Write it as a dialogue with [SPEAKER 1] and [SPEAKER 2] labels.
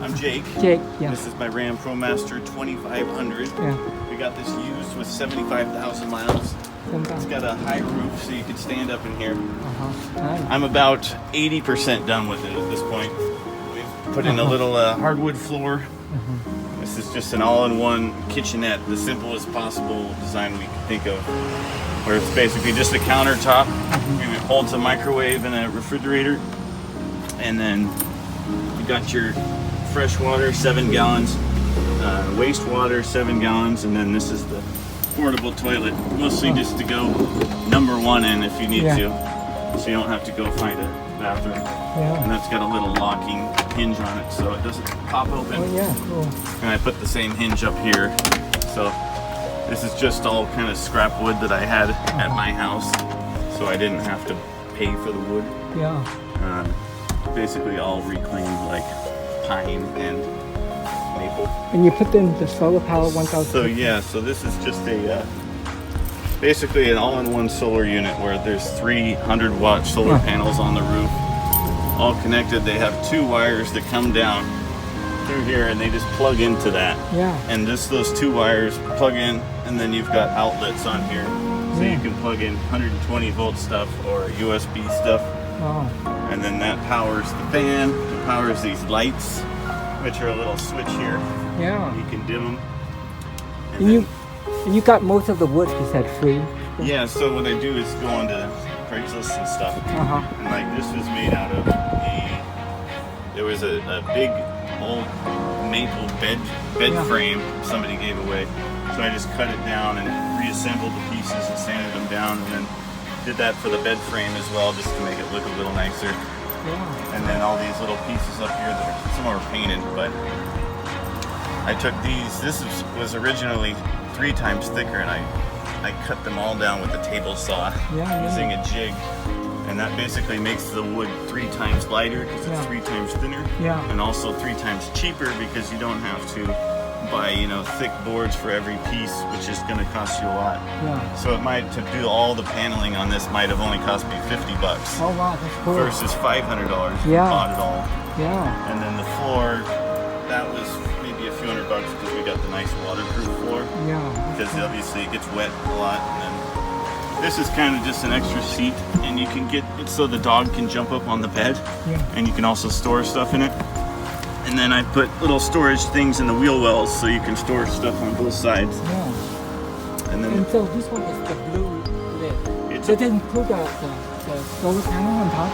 [SPEAKER 1] I'm Jake.
[SPEAKER 2] Jake, yeah.
[SPEAKER 1] This is my Ram ProMaster 2500.
[SPEAKER 2] Yeah.
[SPEAKER 1] We got this used with 75,000 miles. It's got a high roof so you can stand up in here.
[SPEAKER 2] Nice.
[SPEAKER 1] I'm about 80% done with it at this point. We've put in a little hardwood floor. This is just an all-in-one kitchenette, the simplest possible design we could think of, where it's basically just a countertop. It holds a microwave and a refrigerator, and then you got your fresh water, 7 gallons, wastewater, 7 gallons, and then this is the portable toilet, mostly just to go number 1 in if you need to, so you don't have to go find a bathroom. And that's got a little locking hinge on it so it doesn't pop open.
[SPEAKER 2] Oh yeah, cool.
[SPEAKER 1] And I put the same hinge up here. So this is just all kind of scrap wood that I had at my house, so I didn't have to pay for the wood.
[SPEAKER 2] Yeah.
[SPEAKER 1] Basically all reclaimed like pine and maple.
[SPEAKER 2] And you put in the solar power 1000.
[SPEAKER 1] So yeah, so this is just a basically an all-in-one solar unit where there's 300-watt solar panels on the roof, all connected. They have 2 wires that come down through here and they just plug into that.
[SPEAKER 2] Yeah.
[SPEAKER 1] And just those 2 wires plug in, and then you've got outlets on here. So you can plug in 120 volt stuff or USB stuff.
[SPEAKER 2] Oh.
[SPEAKER 1] And then that powers the fan, it powers these lights, which are a little switch here.
[SPEAKER 2] Yeah.
[SPEAKER 1] You can dim them.
[SPEAKER 2] And you got most of the wood, you said, free?
[SPEAKER 1] Yeah, so what I do is go onto Craigslist and stuff. And like this was made out of there was a big old maple bed frame somebody gave away. So I just cut it down and reassembled the pieces and sanded them down, and then did that for the bed frame as well, just to make it look a little nicer.
[SPEAKER 2] Yeah.
[SPEAKER 1] And then all these little pieces up here that are, some are painted, but I took these. This was originally 3 times thicker, and I cut them all down with a table saw using a jig, and that basically makes the wood 3 times lighter because it's 3 times thinner, and also 3 times cheaper because you don't have to buy, you know, thick boards for every piece, which is going to cost you a lot.
[SPEAKER 2] Yeah.
[SPEAKER 1] So it might, to do all the paneling on this, might have only cost me $50
[SPEAKER 2] Oh wow, that's cool.
[SPEAKER 1] versus $500 if you
[SPEAKER 2] Yeah.
[SPEAKER 1] bought it all.
[SPEAKER 2] Yeah.
[SPEAKER 1] And then the floor, that was maybe a few $100 because we got the nice waterproof floor.
[SPEAKER 2] Yeah.
[SPEAKER 1] Because obviously it gets wet a lot. And then this is kind of just an extra seat, and you can get it so the dog can jump up on the bed, and you can also store stuff in it. And then I put little storage things in the wheel wells so you can store stuff on both sides.
[SPEAKER 2] Yeah.
[SPEAKER 1] And then
[SPEAKER 2] And so this one is the blue lid.
[SPEAKER 1] It's
[SPEAKER 2] Does it include the solar panel on top?